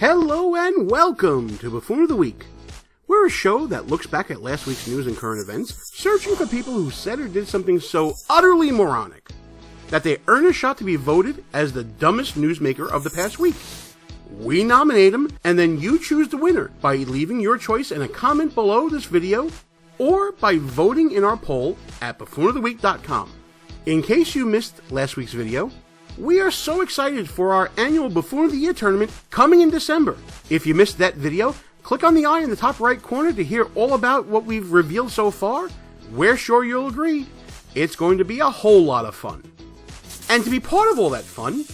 Hello and welcome to Buffoon of the Week. We're a show that looks back at last week's news and current events, searching for people who said or did something so utterly moronic that they earn a shot to be voted as the dumbest newsmaker of the past week. We nominate them, and then you choose the winner by leaving your choice in a comment below this video or by voting in our poll at buffoonoftheweek.com. In case you missed last week's video, we are so excited for our annual Buffoon of the Year tournament coming in December. If you missed that video, click on the eye in the top right corner to hear all about what we've revealed so far. We're sure you'll agree. It's going to be a whole lot of fun. And to be part of all that fun,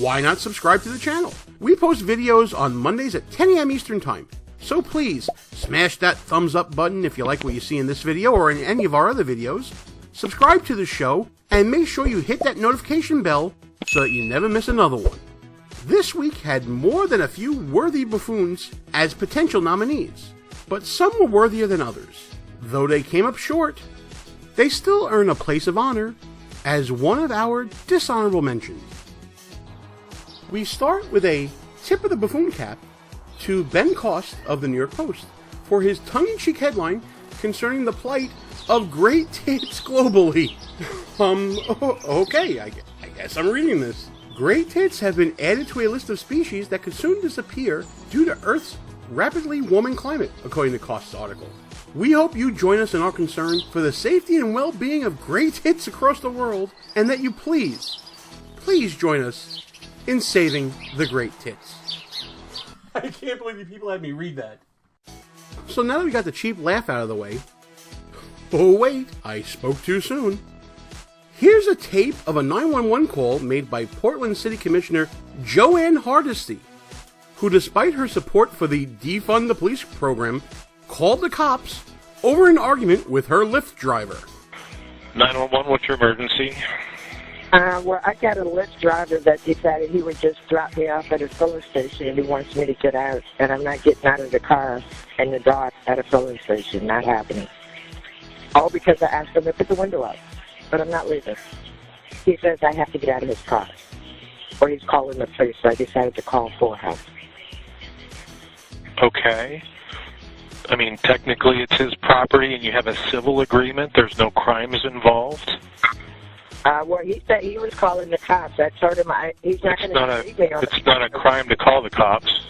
why not subscribe to the channel? We post videos on Mondays at 10 a.m. Eastern Time. So please, smash that thumbs up button if you like what you see in this video or in any of our other videos. Subscribe to the show, and make sure you hit that notification bell so that you never miss another one. This week had more than a few worthy buffoons as potential nominees, but some were worthier than others. Though they came up short, they still earn a place of honor as one of our dishonorable mentions. We start with a tip of the buffoon cap to Ben Cost of the New York Post for his tongue-in-cheek headline concerning the plight of great tits globally. Okay, I guess I'm reading this. Great tits have been added to a list of species that could soon disappear due to Earth's rapidly warming climate, according to Cost's article. We hope you join us in our concern for the safety and well-being of great tits across the world, and that you please join us in saving the great tits. I can't believe you people had me read that. So now that we got the cheap laugh out of the way, oh wait, I spoke too soon. Here's a tape of a 911 call made by Portland City Commissioner Joanne Hardesty, who, despite her support for the Defund the Police program, called the cops over an argument with her Lyft driver. 911, what's your emergency? Well, I got a Lyft driver that decided he would just drop me off at a filling station and he wants me to get out, and I'm not getting out of the car in the dark at a filling station. Not happening. All because I asked him to put the window up, but I'm not leaving. He says I have to get out of his car, or he's calling the police, so I decided to call for him. Okay. I mean, technically it's his property and you have a civil agreement. There's no crimes involved. Well, he said he was calling the cops. I told him he's not going to leave me on It's not a crime to call the cops.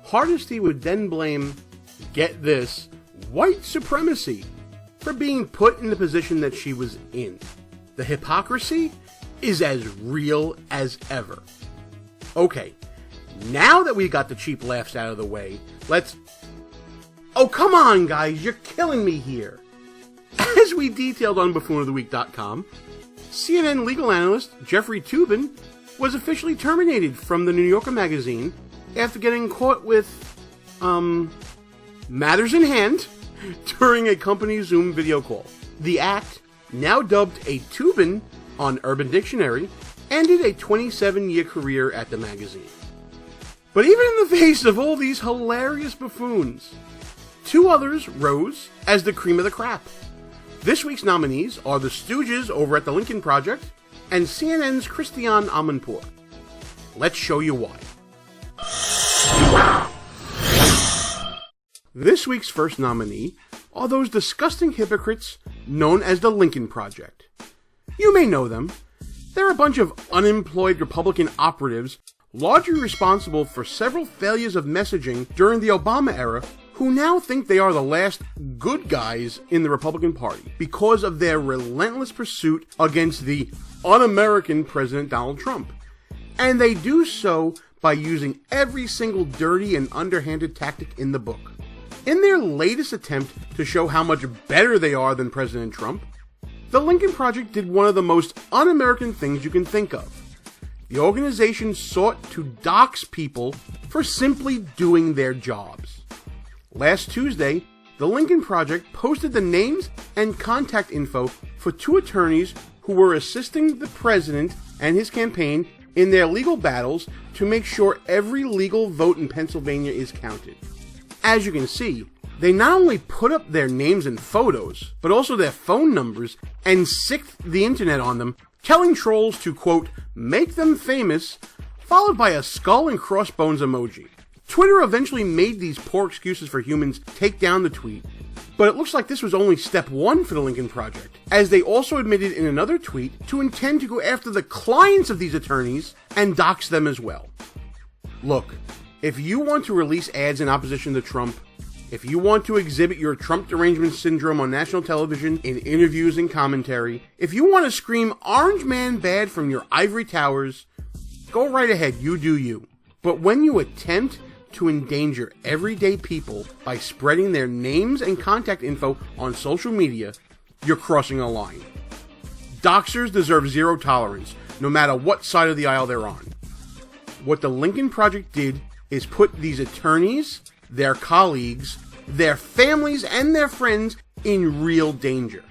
Hardesty would then blame, get this, white supremacy for being put in the position that she was in. The hypocrisy is as real as ever. Okay, now that we got the cheap laughs out of the way, let's... Oh, come on, guys, you're killing me here. As we detailed on buffoonoftheweek.com, CNN legal analyst Jeffrey Toobin was officially terminated from the New Yorker magazine after getting caught with, matters in hand during a company Zoom video call. The act, now dubbed a Toobin on Urban Dictionary, ended a 27-year career at the magazine. But even in the face of all these hilarious buffoons, two others rose as the cream of the crop. This week's nominees are the Stooges over at the Lincoln Project and CNN's Christiane Amanpour. Let's show you why. This week's first nominee are those disgusting hypocrites known as the Lincoln Project. You may know them. They're a bunch of unemployed Republican operatives largely responsible for several failures of messaging during the Obama era, who now think they are the last good guys in the Republican Party because of their relentless pursuit against the un-American President Donald Trump. And they do so by using every single dirty and underhanded tactic in the book. In their latest attempt to show how much better they are than President Trump, the Lincoln Project did one of the most un-American things you can think of. The organization sought to dox people for simply doing their jobs. Last Tuesday, the Lincoln Project posted the names and contact info for two attorneys who were assisting the president and his campaign in their legal battles to make sure every legal vote in Pennsylvania is counted. As you can see, they not only put up their names and photos, but also their phone numbers and sicked the internet on them, telling trolls to, quote, make them famous, followed by a skull and crossbones emoji. Twitter eventually made these poor excuses for humans take down the tweet, but it looks like this was only step one for the Lincoln Project, as they also admitted in another tweet to intend to go after the clients of these attorneys and dox them as well. Look, if you want to release ads in opposition to Trump, if you want to exhibit your Trump derangement syndrome on national television in interviews and commentary, if you want to scream Orange Man bad from your ivory towers, go right ahead, you do you. But when you attempt to endanger everyday people by spreading their names and contact info on social media, you're crossing a line. Doxers deserve zero tolerance, no matter what side of the aisle they're on. What the Lincoln Project did is put these attorneys, their colleagues, their families, and their friends in real danger.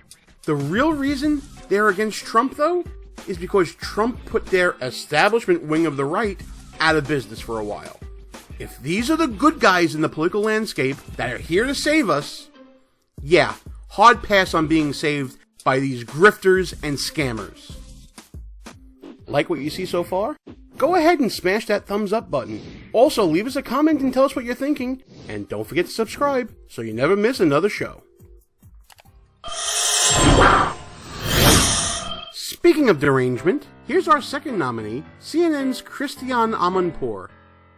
The real reason they're against Trump, though, is because Trump put their establishment wing of the right out of business for a while. If these are the good guys in the political landscape that are here to save us, yeah, hard pass on being saved by these grifters and scammers. Like what you see so far? Go ahead and smash that thumbs up button. Also, leave us a comment and tell us what you're thinking. And don't forget to subscribe so you never miss another show. Speaking of derangement, here's our second nominee, CNN's Christiane Amanpour.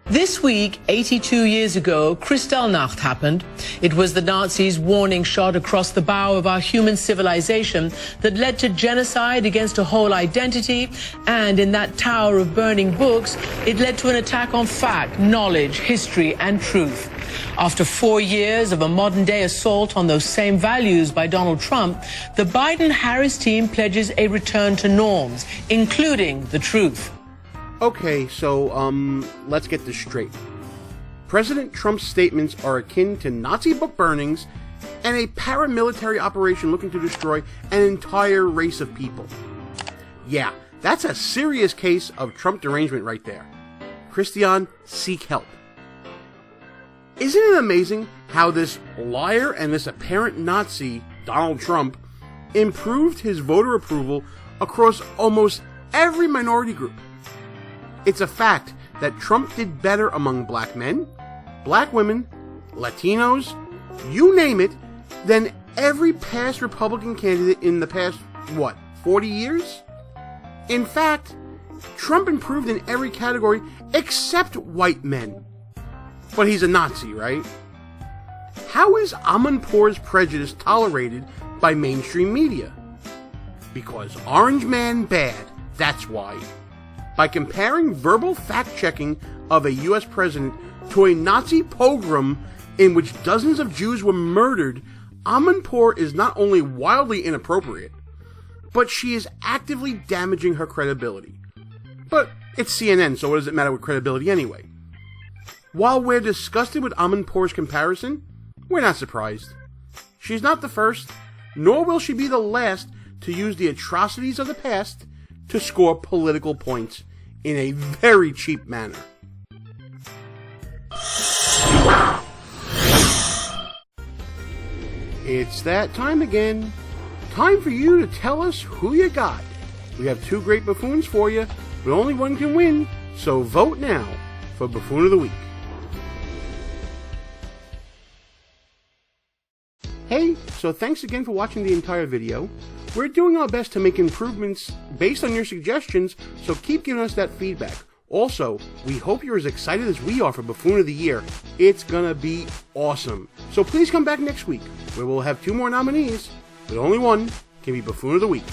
This week, 82 years ago, Kristallnacht happened. It was the Nazis' warning shot across the bow of our human civilization that led to genocide against a whole identity, and in that tower of burning books, it led to an attack on fact, knowledge, history, and truth. After 4 years of a modern-day assault on those same values by Donald Trump, the Biden-Harris team pledges a return to norms, including the truth. Okay, so, let's get this straight. President Trump's statements are akin to Nazi book burnings and a paramilitary operation looking to destroy an entire race of people. Yeah, that's a serious case of Trump derangement right there. Christiane, seek help. Isn't it amazing how this liar and this apparent Nazi, Donald Trump, improved his voter approval across almost every minority group? It's a fact that Trump did better among black men, black women, Latinos, you name it, than every past Republican candidate in the past, 40 years? In fact, Trump improved in every category except white men. But he's a Nazi, right? How is Amanpour's prejudice tolerated by mainstream media? Because Orange Man bad, that's why. By comparing verbal fact-checking of a U.S. president to a Nazi pogrom in which dozens of Jews were murdered, Amanpour is not only wildly inappropriate, but she is actively damaging her credibility. But it's CNN, so what does it matter with credibility anyway? While we're disgusted with Amanpour's comparison, we're not surprised. She's not the first, nor will she be the last to use the atrocities of the past to score political points in a very cheap manner. It's that time again. Time for you to tell us who you got. We have two great buffoons for you, but only one can win, so vote now for Buffoon of the Week. Hey, so thanks again for watching the entire video. We're doing our best to make improvements based on your suggestions, so keep giving us that feedback. Also, we hope you're as excited as we are for Buffoon of the Year. It's gonna be awesome. So please come back next week, where we'll have two more nominees, but only one can be Buffoon of the Week.